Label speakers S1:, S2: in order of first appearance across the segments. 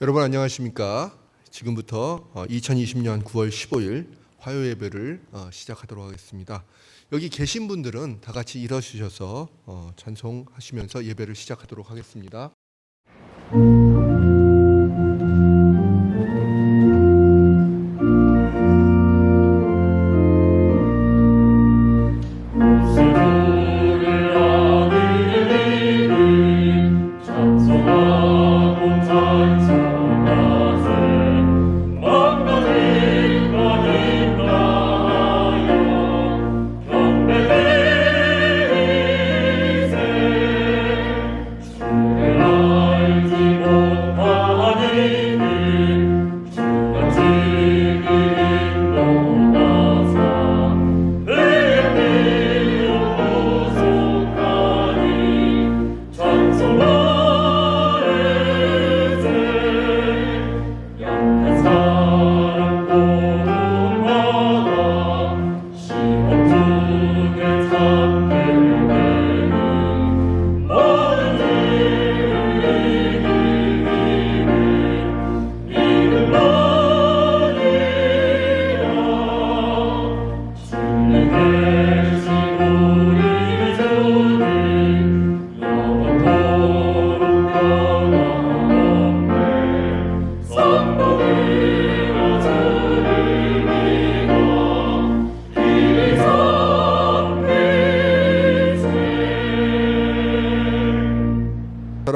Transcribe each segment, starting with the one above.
S1: 여러분 안녕하십니까? 지금부터 2020년 9월 15일 화요 예배를 시작하도록 하겠습니다. 여기 계신 분들은 다 같이 일어서셔서 찬송하시면서 예배를 시작하도록 하겠습니다.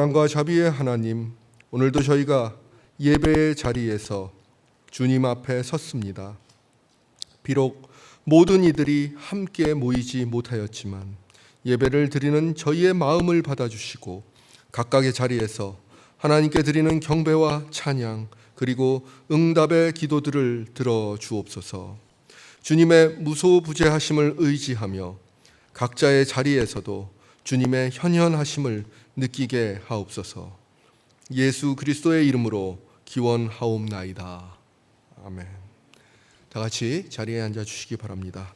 S1: 사랑과 자비의 하나님, 오늘도 저희가 예배의 자리에서 주님 앞에 섰습니다. 비록 모든 이들이 함께 모이지 못하였지만 예배를 드리는 저희의 마음을 받아주시고 각각의 자리에서 하나님께 드리는 경배와 찬양 그리고 응답의 기도들을 들어주옵소서. 주님의 무소부재하심을 의지하며 각자의 자리에서도 주님의 현현하심을 느끼게 하옵소서. 예수 그리스도의 이름으로 기원하옵나이다. 아멘. 다 같이 자리에 앉아 주시기 바랍니다.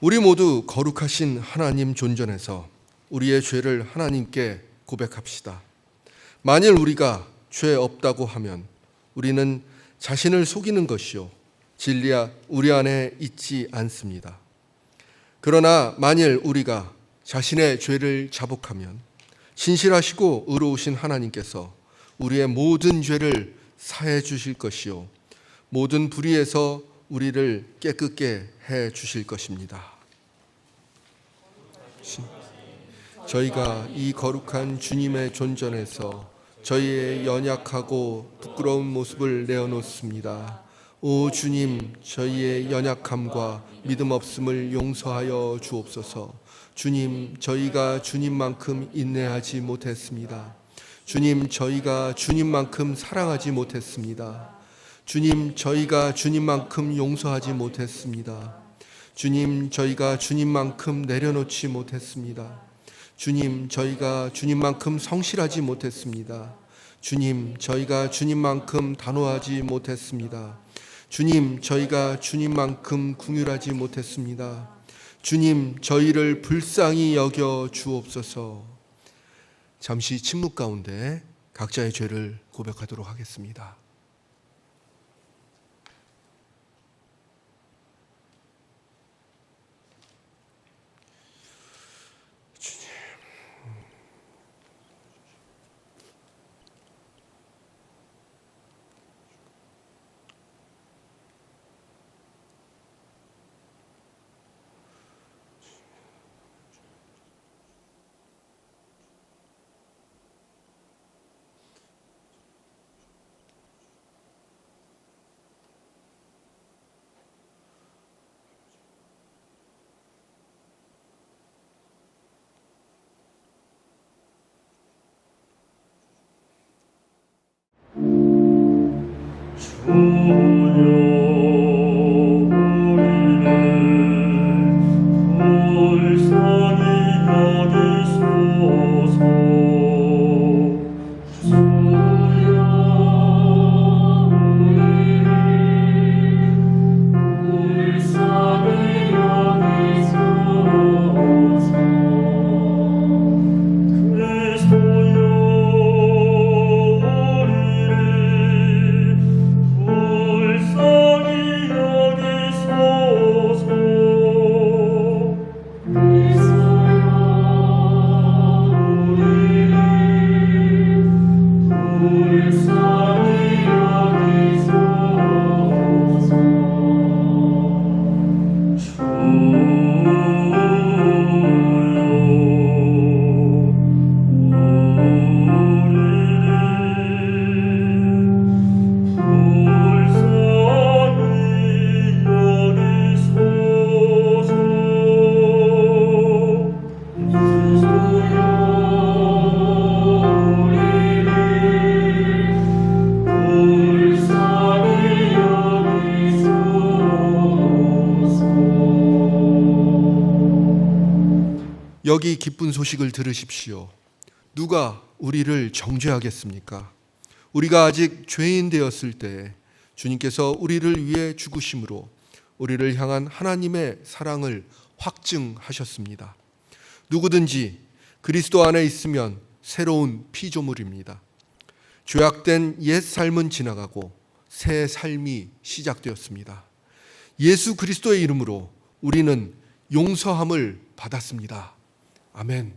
S1: 우리 모두 거룩하신 하나님 존전에서 우리의 죄를 하나님께 고백합시다. 만일 우리가 죄 없다고 하면 우리는 자신을 속이는 것이요 진리가 우리 안에 있지 않습니다. 그러나 만일 우리가 자신의 죄를 자복하면 신실하시고 의로우신 하나님께서 우리의 모든 죄를 사해 주실 것이요 모든 불의에서 우리를 깨끗게 해 주실 것입니다. 저희가 이 거룩한 주님의 존전에서 저희의 연약하고 부끄러운 모습을 내어놓습니다. 오 주님, 저희의 연약함과 믿음 없음을 용서하여 주옵소서. 주님, 저희가 주님만큼 인내하지 못했습니다. 주님, 저희가 주님만큼 사랑하지 못했습니다. 주님, 저희가 주님만큼 용서하지 못했습니다. 주님, 저희가 주님만큼 내려놓지 못했습니다. 주님, 저희가 주님만큼 성실하지 못했습니다. 주님, 저희가 주님만큼 단호하지 못했습니다. 주님, 저희가 주님만큼 긍휼하지 못했습니다. 주님, 저희를 불쌍히 여겨 주옵소서. 잠시 침묵 가운데 각자의 죄를 고백하도록 하겠습니다.
S2: 그리스도여
S1: 여기 기쁜 소식을 들으십시오. 누가 우리를 정죄하겠습니까? 우리가 아직 죄인 되었을 때 주님께서 우리를 위해 죽으심으로 우리를 향한 하나님의 사랑을 확증하셨습니다. 누구든지 그리스도 안에 있으면 새로운 피조물입니다. 죄악된 옛 삶은 지나가고 새 삶이 시작되었습니다. 예수 그리스도의 이름으로 우리는 용서함을 받았습니다. 아멘.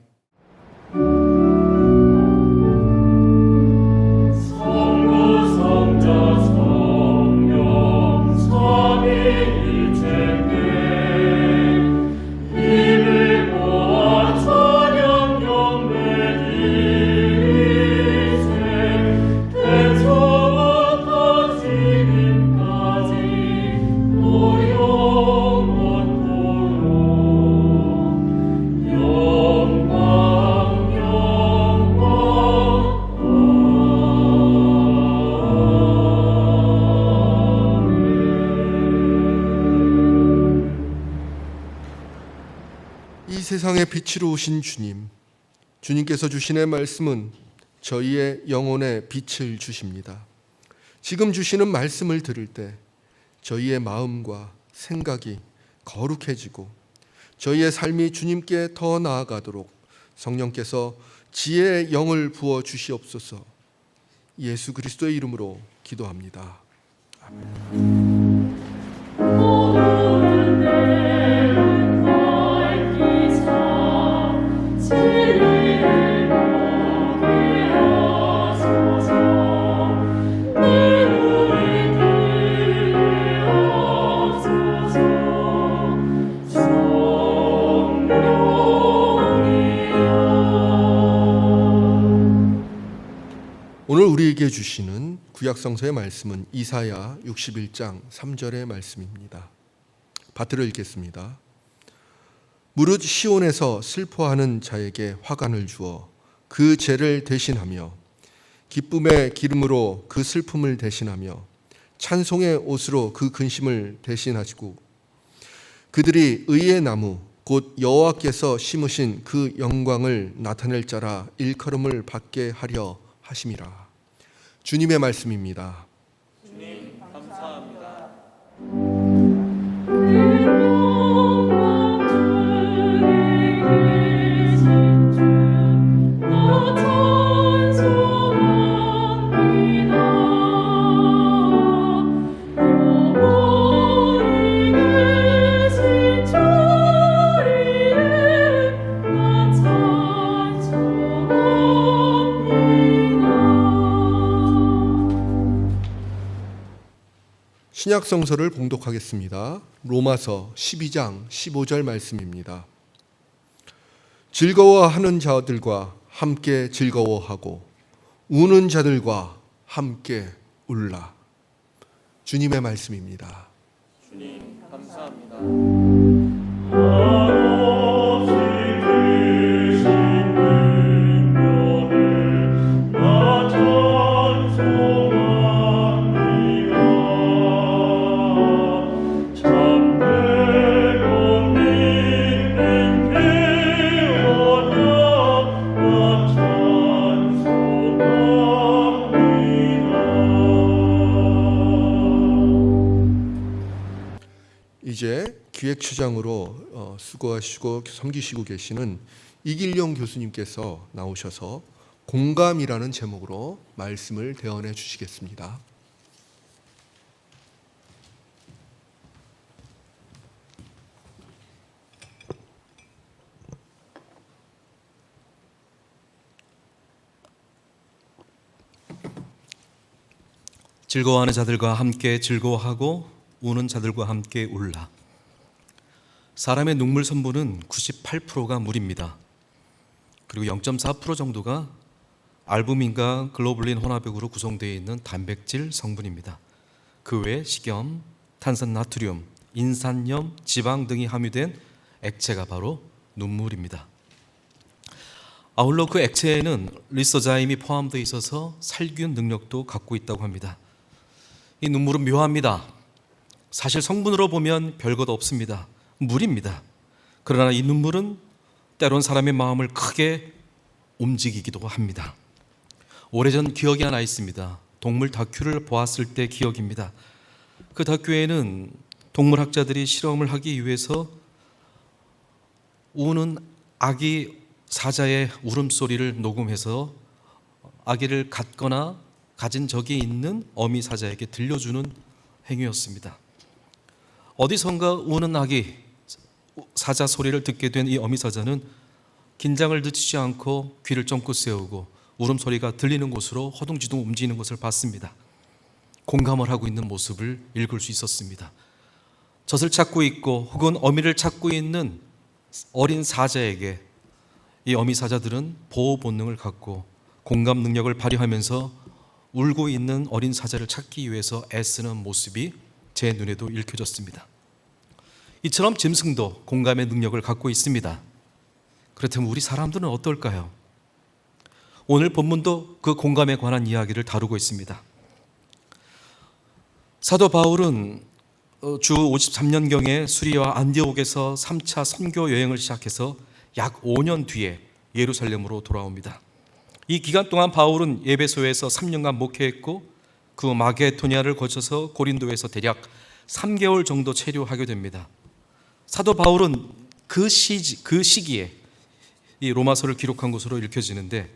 S1: 세상의 빛으로 오신 주님께서 주시는 말씀은 저희의 영혼에 빛을 주십니다. 지금 주시는 말씀을 들을 때 저희의 마음과 생각이 거룩해지고 저희의 삶이 주님께 더 나아가도록 성령께서 지혜의 영을 부어 주시옵소서. 예수 그리스도의 이름으로 기도합니다. 아멘. 오늘 우리에게 주시는 구약성서의 말씀은 이사야 61장 3절의 말씀입니다. 받들어 읽겠습니다. 무릇 시온에서 슬퍼하는 자에게 화관을 주어 그 죄를 대신하며 기쁨의 기름으로 그 슬픔을 대신하며 찬송의 옷으로 그 근심을 대신하시고 그들이 의의 나무 곧 여호와께서 심으신 그 영광을 나타낼 자라 일컬음을 받게 하려 하심이라. 주님의 말씀입니다.
S2: 주님 감사합니다.
S1: 신약 성서를 봉독하겠습니다. 로마서 12장 15절 말씀입니다. 즐거워하는 자들과 함께 즐거워하고 우는 자들과 함께 울라. 주님의 말씀입니다.
S2: 주님 감사합니다.
S1: 이제 기획처장으로 수고하시고 섬기시고 계시는 이길용 교수님께서 나오셔서 공감이라는 제목으로 말씀을 대언해 주시겠습니다.
S3: 즐거워하는 자들과 함께 즐거워하고 우는 자들과 함께 울라. 사람의 눈물 성분은 98%가 물입니다. 그리고 0.4% 정도가 알부민과 글로불린 혼합액으로 구성되어 있는 단백질 성분입니다. 그 외에 식염, 탄산나트륨, 인산염, 지방 등이 함유된 액체가 바로 눈물입니다. 아울러 그 액체에는 리소자임이 포함되어 있어서 살균 능력도 갖고 있다고 합니다. 이 눈물은 묘합니다. 사실 성분으로 보면 별것 없습니다. 물입니다. 그러나 이 눈물은 때론 사람의 마음을 크게 움직이기도 합니다. 오래전 기억이 하나 있습니다. 동물 다큐를 보았을 때 기억입니다. 그 다큐에는 동물학자들이 실험을 하기 위해서 우는 아기 사자의 울음소리를 녹음해서 아기를 갖거나 가진 적이 있는 어미 사자에게 들려주는 행위였습니다. 어디선가 우는 아기 사자 소리를 듣게 된 이 어미 사자는 긴장을 늦추지 않고 귀를 쫑긋 세우고 울음소리가 들리는 곳으로 허둥지둥 움직이는 것을 봤습니다. 공감을 하고 있는 모습을 읽을 수 있었습니다. 젖을 찾고 있고 혹은 어미를 찾고 있는 어린 사자에게 이 어미 사자들은 보호 본능을 갖고 공감 능력을 발휘하면서 울고 있는 어린 사자를 찾기 위해서 애쓰는 모습이 제 눈에도 읽혀졌습니다. 이처럼 짐승도 공감의 능력을 갖고 있습니다. 그렇다면 우리 사람들은 어떨까요? 오늘 본문도 그 공감에 관한 이야기를 다루고 있습니다. 사도 바울은 주 53년경에 수리와 안디옥에서 3차 선교 여행을 시작해서 약 5년 뒤에 예루살렘으로 돌아옵니다. 이 기간 동안 바울은 에베소에서 3년간 목회했고 그 마게도니아를 거쳐서 고린도에서 대략 3개월 정도 체류하게 됩니다. 사도 바울은 그 시기에 이 로마서를 기록한 것으로 읽혀지는데,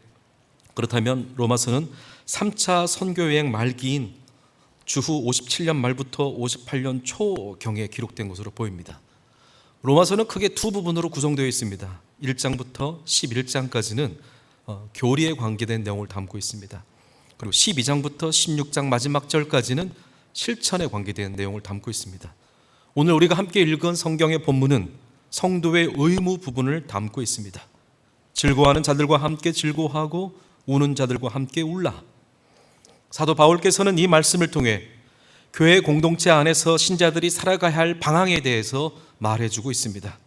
S3: 그렇다면 로마서는 3차 선교여행 말기인 주후 57년 말부터 58년 초경에 기록된 것으로 보입니다. 로마서는 크게 두 부분으로 구성되어 있습니다. 1장부터 11장까지는 교리에 관계된 내용을 담고 있습니다. 그리고 12장부터 16장 마지막 절까지는 실천에 관계된 내용을 담고 있습니다. 오늘 우리가 함께 읽은 성경의 본문은 성도의 의무 부분을 담고 있습니다. 즐거워하는 자들과 함께 즐거워하고 우는 자들과 함께 울라. 사도 바울께서는 이 말씀을 통해 교회 공동체 안에서 신자들이 살아가야 할 방향에 대해서 말해주고 있습니다.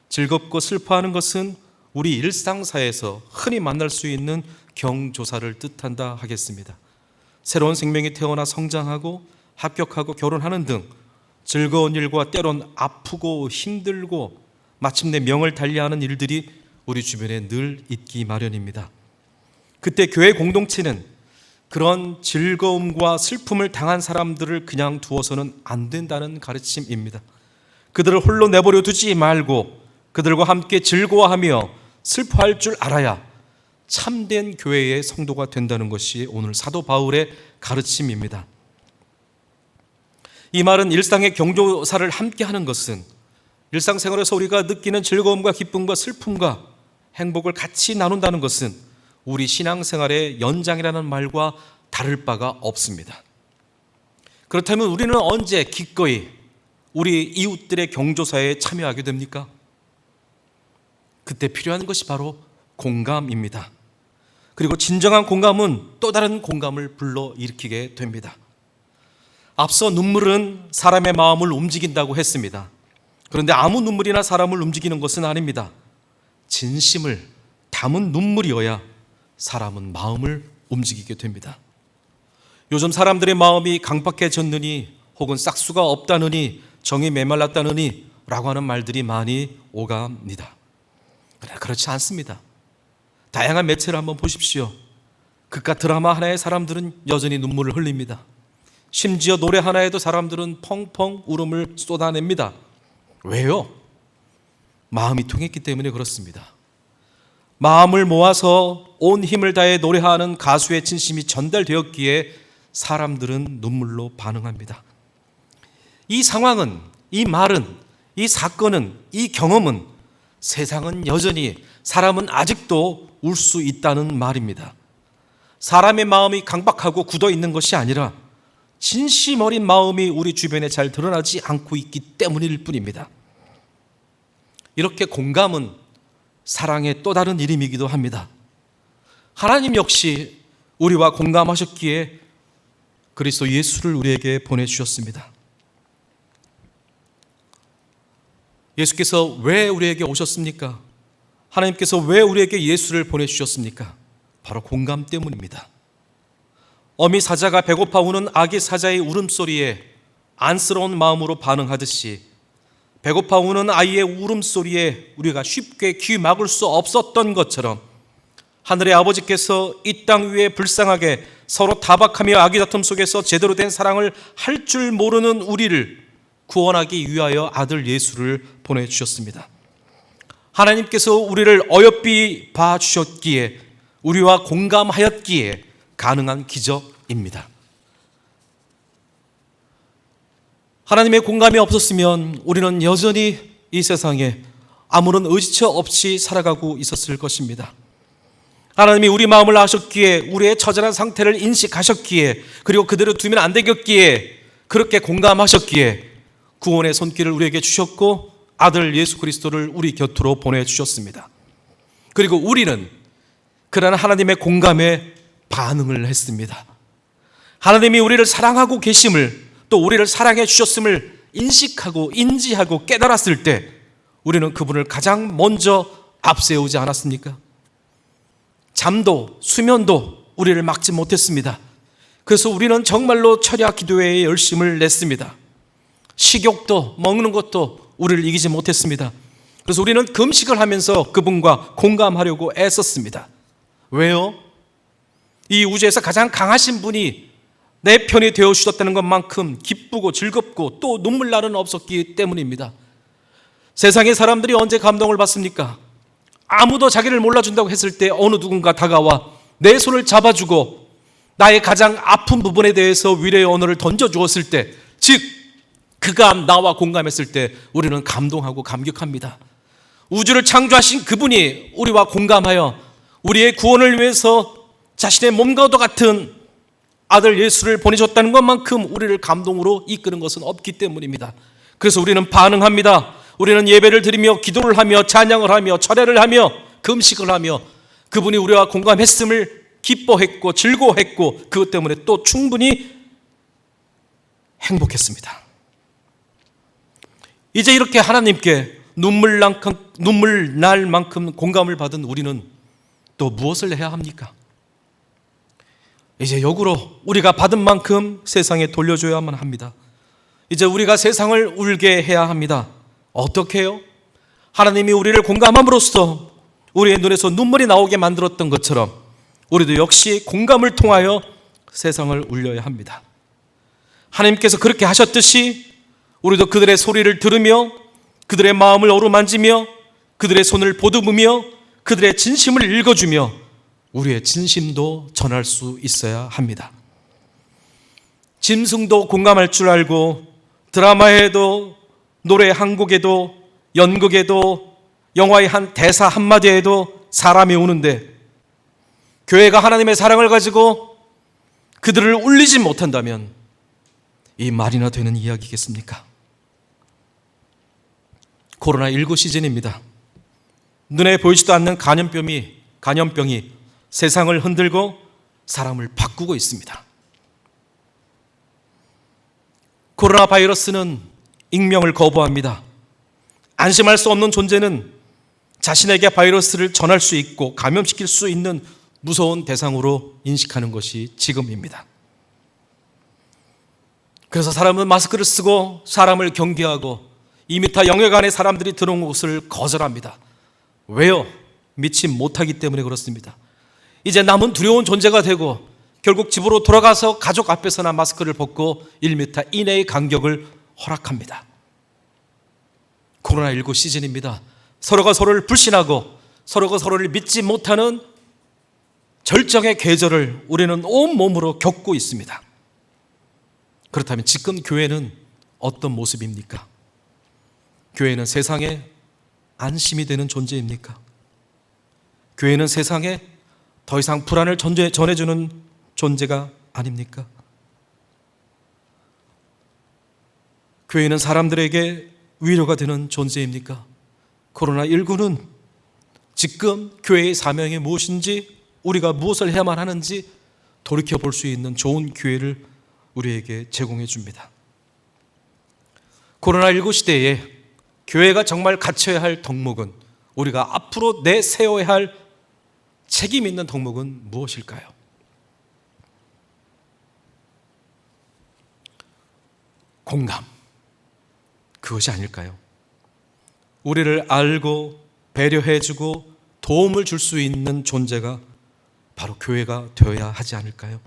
S3: 즐겁고 슬퍼하는 것은 우리 일상사에서 흔히 만날 수 있는 경조사를 뜻한다 하겠습니다. 새로운 생명이 태어나 성장하고 합격하고 결혼하는 등 즐거운 일과 때론 아프고 힘들고 마침내 명을 달리하는 일들이 우리 주변에 늘 있기 마련입니다. 그때 교회 공동체는 그런 즐거움과 슬픔을 당한 사람들을 그냥 두어서는 안 된다는 가르침입니다. 그들을 홀로 내버려 두지 말고 그들과 함께 즐거워하며 슬퍼할 줄 알아야 참된 교회의 성도가 된다는 것이 오늘 사도 바울의 가르침입니다. 이 말은 일상의 경조사를 함께 하는 것은 일상생활에서 우리가 느끼는 즐거움과 기쁨과 슬픔과 행복을 같이 나눈다는 것은 우리 신앙생활의 연장이라는 말과 다를 바가 없습니다. 그렇다면 우리는 언제 기꺼이 우리 이웃들의 경조사에 참여하게 됩니까? 그때 필요한 것이 바로 공감입니다. 그리고 진정한 공감은 또 다른 공감을 불러일으키게 됩니다. 앞서 눈물은 사람의 마음을 움직인다고 했습니다. 그런데 아무 눈물이나 사람을 움직이는 것은 아닙니다. 진심을 담은 눈물이어야 사람은 마음을 움직이게 됩니다. 요즘 사람들의 마음이 강팍해졌느니 혹은 싹수가 없다느니 정이 메말랐다느니 라고 하는 말들이 많이 오갑니다. 그러나 그렇지 않습니다. 다양한 매체를 한번 보십시오. 그깟 드라마 하나에 사람들은 여전히 눈물을 흘립니다. 심지어 노래 하나에도 사람들은 펑펑 울음을 쏟아냅니다. 왜요? 마음이 통했기 때문에 그렇습니다. 마음을 모아서 온 힘을 다해 노래하는 가수의 진심이 전달되었기에 사람들은 눈물로 반응합니다. 이 상황은, 이 말은, 이 사건은, 이 경험은 세상은 여전히, 사람은 아직도 울 수 있다는 말입니다. 사람의 마음이 강박하고 굳어 있는 것이 아니라 진심 어린 마음이 우리 주변에 잘 드러나지 않고 있기 때문일 뿐입니다. 이렇게 공감은 사랑의 또 다른 이름이기도 합니다. 하나님 역시 우리와 공감하셨기에 그리스도 예수를 우리에게 보내주셨습니다. 예수께서 왜 우리에게 오셨습니까? 하나님께서 왜 우리에게 예수를 보내주셨습니까? 바로 공감 때문입니다. 어미 사자가 배고파 우는 아기 사자의 울음소리에 안쓰러운 마음으로 반응하듯이 배고파 우는 아이의 울음소리에 우리가 쉽게 귀 막을 수 없었던 것처럼 하늘의 아버지께서 이 땅 위에 불쌍하게 서로 타박하며 아기다툼 속에서 제대로 된 사랑을 할 줄 모르는 우리를 구원하기 위하여 아들 예수를 보내주셨습니다. 하나님께서 우리를 어여삐 봐주셨기에, 우리와 공감하였기에 가능한 기적입니다. 하나님의 공감이 없었으면 우리는 여전히 이 세상에 아무런 의지처 없이 살아가고 있었을 것입니다. 하나님이 우리 마음을 아셨기에, 우리의 처절한 상태를 인식하셨기에, 그리고 그대로 두면 안 되겠기에, 그렇게 공감하셨기에 구원의 손길을 우리에게 주셨고 아들 예수 그리스도를 우리 곁으로 보내주셨습니다. 그리고 우리는 그러한 하나님의 공감에 반응을 했습니다. 하나님이 우리를 사랑하고 계심을, 또 우리를 사랑해 주셨음을 인식하고 인지하고 깨달았을 때 우리는 그분을 가장 먼저 앞세우지 않았습니까? 잠도 수면도 우리를 막지 못했습니다. 그래서 우리는 정말로 철야 기도회에 열심을 냈습니다. 식욕도 먹는 것도 우리를 이기지 못했습니다. 그래서 우리는 금식을 하면서 그분과 공감하려고 애썼습니다. 왜요? 이 우주에서 가장 강하신 분이 내 편이 되어 주셨다는 것만큼 기쁘고 즐겁고 또 눈물 나는 없었기 때문입니다. 세상의 사람들이 언제 감동을 받습니까? 아무도 자기를 몰라준다고 했을 때 어느 누군가 다가와 내 손을 잡아주고 나의 가장 아픈 부분에 대해서 위로의 언어를 던져주었을 때, 즉 그가 나와 공감했을 때 우리는 감동하고 감격합니다. 우주를 창조하신 그분이 우리와 공감하여 우리의 구원을 위해서 자신의 몸과도 같은 아들 예수를 보내줬다는 것만큼 우리를 감동으로 이끄는 것은 없기 때문입니다. 그래서 우리는 반응합니다. 우리는 예배를 드리며 기도를 하며 찬양을 하며 철회를 하며 금식을 하며 그분이 우리와 공감했음을 기뻐했고 즐거워했고 그것 때문에 또 충분히 행복했습니다. 이제 이렇게 하나님께 눈물 날 만큼 공감을 받은 우리는 또 무엇을 해야 합니까? 이제 역으로 우리가 받은 만큼 세상에 돌려줘야만 합니다. 이제 우리가 세상을 울게 해야 합니다. 어떻게 해요? 하나님이 우리를 공감함으로써 우리의 눈에서 눈물이 나오게 만들었던 것처럼 우리도 역시 공감을 통하여 세상을 울려야 합니다. 하나님께서 그렇게 하셨듯이 우리도 그들의 소리를 들으며 그들의 마음을 어루만지며 그들의 손을 보듬으며 그들의 진심을 읽어주며 우리의 진심도 전할 수 있어야 합니다. 짐승도 공감할 줄 알고 드라마에도 노래 한 곡에도 연극에도 영화의 한 대사 한마디에도 사람이 우는데 교회가 하나님의 사랑을 가지고 그들을 울리지 못한다면 이 말이나 되는 이야기겠습니까? 코로나19 시즌입니다. 눈에 보이지도 않는 감염병이 세상을 흔들고 사람을 바꾸고 있습니다. 코로나 바이러스는 익명을 거부합니다. 안심할 수 없는 존재는 자신에게 바이러스를 전할 수 있고 감염시킬 수 있는 무서운 대상으로 인식하는 것이 지금입니다. 그래서 사람은 마스크를 쓰고 사람을 경계하고 2m 영역 안에 사람들이 들어온 곳을 거절합니다. 왜요? 믿지 못하기 때문에 그렇습니다. 이제 남은 두려운 존재가 되고 결국 집으로 돌아가서 가족 앞에서나 마스크를 벗고 1m 이내의 간격을 허락합니다. 코로나19 시즌입니다. 서로가 서로를 불신하고 서로가 서로를 믿지 못하는 절정의 계절을 우리는 온몸으로 겪고 있습니다. 그렇다면 지금 교회는 어떤 모습입니까? 교회는 세상에 안심이 되는 존재입니까? 교회는 세상에 더 이상 불안을 전해주는 존재가 아닙니까? 교회는 사람들에게 위로가 되는 존재입니까? 코로나19는 지금 교회의 사명이 무엇인지, 우리가 무엇을 해야만 하는지 돌이켜볼 수 있는 좋은 기회를 우리에게 제공해 줍니다. 코로나19 시대에 교회가 정말 갖춰야 할 덕목은, 우리가 앞으로 내세워야 할 책임 있는 덕목은 무엇일까요? 공감, 그것이 아닐까요? 우리를 알고 배려해주고 도움을 줄 수 있는 존재가 바로 교회가 되어야 하지 않을까요?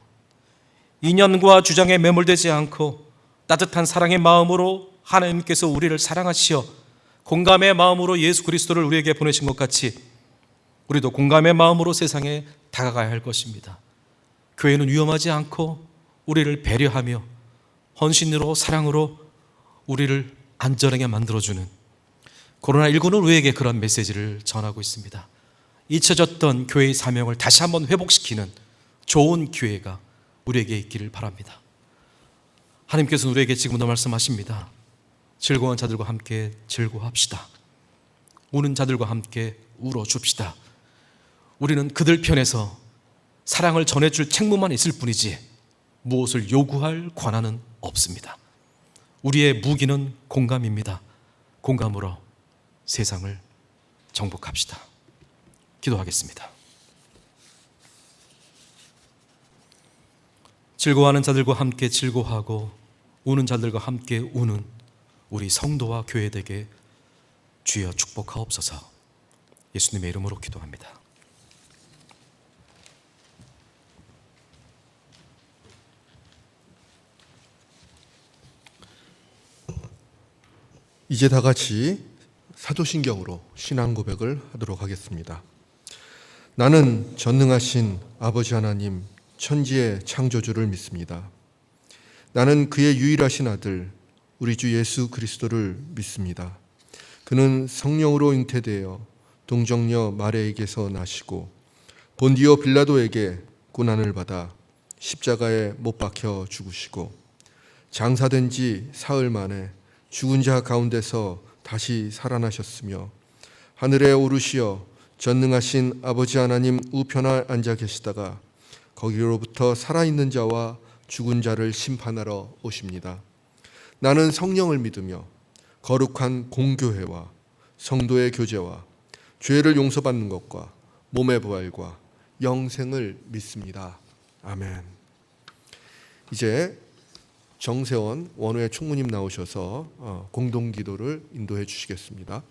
S3: 이념과 주장에 매몰되지 않고 따뜻한 사랑의 마음으로 하나님께서 우리를 사랑하시어 공감의 마음으로 예수 그리스도를 우리에게 보내신 것 같이 우리도 공감의 마음으로 세상에 다가가야 할 것입니다. 교회는 위험하지 않고 우리를 배려하며 헌신으로 사랑으로 우리를 안전하게 만들어주는, 코로나19는 우리에게 그런 메시지를 전하고 있습니다. 잊혀졌던 교회의 사명을 다시 한번 회복시키는 좋은 기회가 우리에게 있기를 바랍니다. 하나님께서는 우리에게 지금도 말씀하십니다. 즐거운 자들과 함께 즐거워합시다. 우는 자들과 함께 울어줍시다. 우리는 그들 편에서 사랑을 전해줄 책무만 있을 뿐이지 무엇을 요구할 권한은 없습니다. 우리의 무기는 공감입니다. 공감으로 세상을 정복합시다. 기도하겠습니다. 즐거워하는 자들과 함께 즐거워하고 우는 자들과 함께 우는 우리 성도와 교회 되게 주여 축복하옵소서. 예수님의 이름으로 기도합니다.
S1: 이제 다 같이 사도신경으로 신앙 고백을 하도록 하겠습니다. 나는 전능하신 아버지 하나님 천지의 창조주를 믿습니다. 나는 그의 유일하신 아들 우리 주 예수 그리스도를 믿습니다. 그는 성령으로 잉태되어 동정녀 마리아에게서 나시고 본디오 빌라도에게 고난을 받아 십자가에 못 박혀 죽으시고 장사된 지 사흘 만에 죽은 자 가운데서 다시 살아나셨으며 하늘에 오르시어 전능하신 아버지 하나님 우편에 앉아 계시다가 거기로부터 살아있는 자와 죽은 자를 심판하러 오십니다. 나는 성령을 믿으며 거룩한 공교회와 성도의 교제와 죄를 용서받는 것과 몸의 부활과 영생을 믿습니다. 아멘. 이제 정세원 원외 총무님 나오셔서 공동기도를 인도해 주시겠습니다.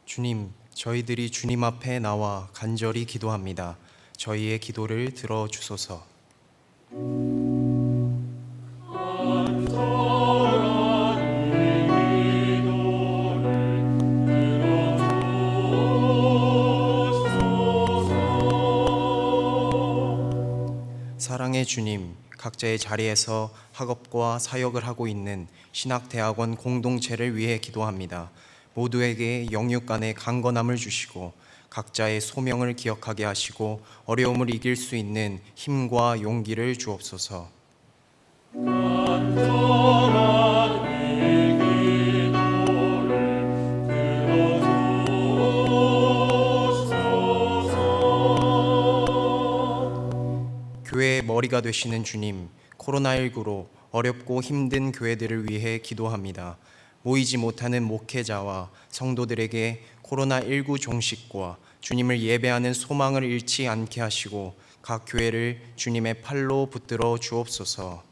S4: 주님, 저희들이 주님 앞에 나와 간절히 기도합니다. 저희의 기도를 들어주소서. 사랑의 주님, 각자의 자리에서 학업과 사역을 하고 있는 신학대학원 공동체를 위해 기도합니다. 모두에게 영육 간의 강건함을 주시고 각자의 소명을 기억하게 하시고 어려움을 이길 수 있는 힘과 용기를 주옵소서. 교회의 머리가 되시는 주님, 코로나19로 어렵고 힘든 교회들을 위해 기도합니다. 모이지 못하는 목회자와 성도들에게 코로나19 종식과 주님을 예배하는 소망을 잃지 않게 하시고 각 교회를 주님의 팔로 붙들어 주옵소서.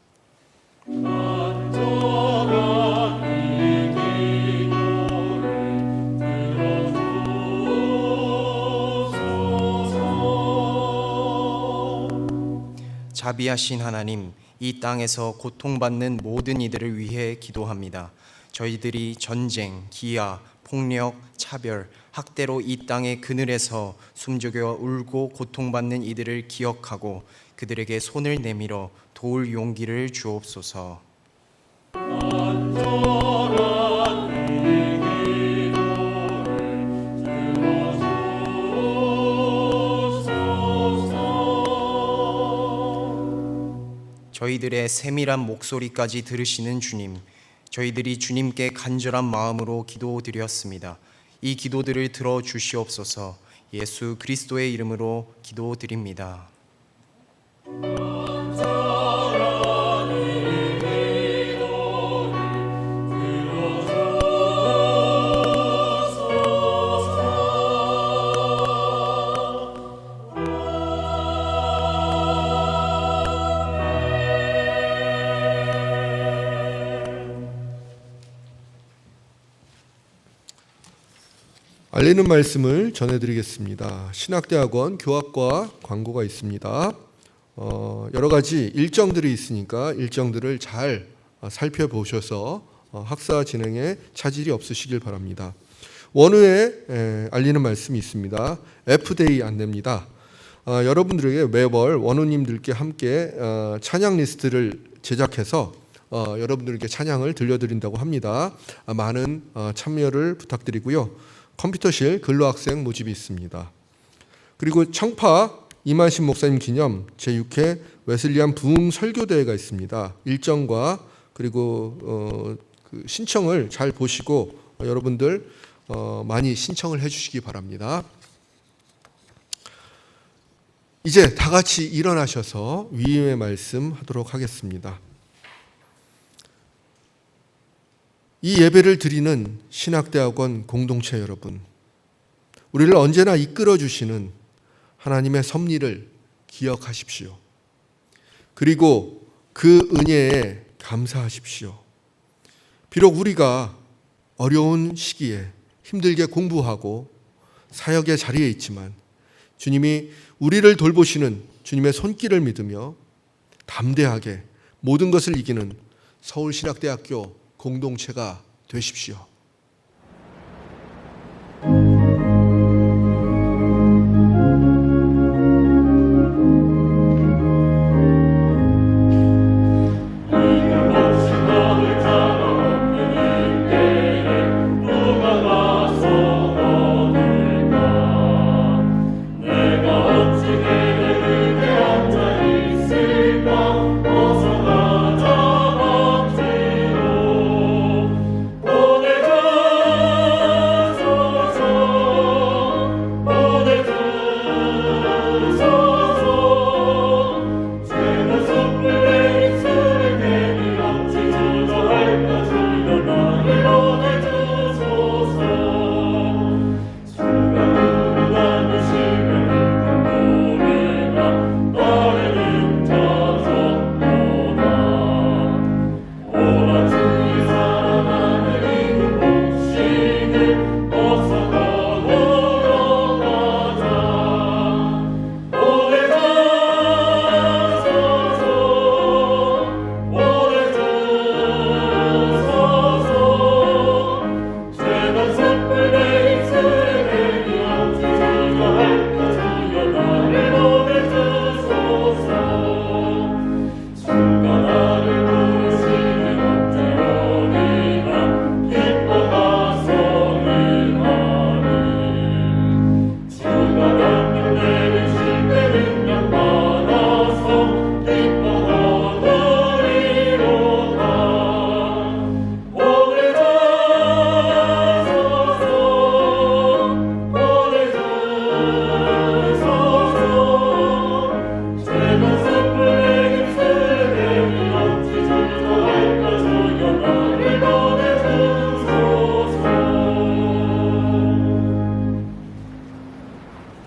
S4: 자비하신 하나님, 이 땅에서 고통받는 모든 이들을 위해 기도합니다. 저희들이 전쟁, 기아, 폭력, 차별, 학대로 이 땅의 그늘에서 숨죽여 울고 고통받는 이들을 기억하고 그들에게 손을 내밀어 도울 용기를 주옵소서. 저희들의 세밀한 목소리까지 들으시는 주님, 저희들이 주님께 간절한 마음으로 기도드렸습니다. 이 기도들을 들어주시옵소서. 예수 그리스도의 이름으로 기도드립니다.
S1: 알리는 말씀을 전해드리겠습니다. 신학대학원 교학과 광고가 있습니다. 여러 가지 일정들이 있으니까 일정들을 잘 살펴보셔서 학사 진행에 차질이 없으시길 바랍니다. 원우에 알리는 말씀이 있습니다. F데이 안내입니다. 여러분들에게 매월 원우님들께 함께 찬양 리스트를 제작해서 여러분들께 찬양을 들려드린다고 합니다. 많은 참여를 부탁드리고요. 컴퓨터실 근로학생 모집이 있습니다. 그리고 청파 이만신 목사님 기념 제6회 웨슬리안 부흥 설교대회가 있습니다. 일정과 그리고 그 신청을 잘 보시고 여러분들 많이 신청을 해주시기 바랍니다. 이제 다 같이 일어나셔서 위임의 말씀 하도록 하겠습니다. 이 예배를 드리는 신학대학원 공동체 여러분, 우리를 언제나 이끌어 주시는 하나님의 섭리를 기억하십시오. 그리고 그 은혜에 감사하십시오. 비록 우리가 어려운 시기에 힘들게 공부하고 사역의 자리에 있지만 주님이 우리를 돌보시는 주님의 손길을 믿으며 담대하게 모든 것을 이기는 서울신학대학교 공동체가 되십시오.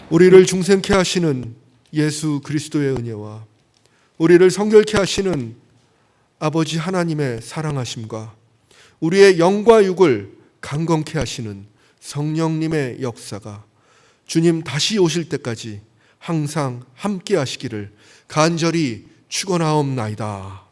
S1: 우리를 중생케 하시는 예수 그리스도의 은혜와 우리를 성결케 하시는 아버지 하나님의 사랑하심과 우리의 영과 육을 강건케 하시는 성령님의 역사가 주님 다시 오실 때까지 항상 함께 하시기를 간절히 축원하옵나이다.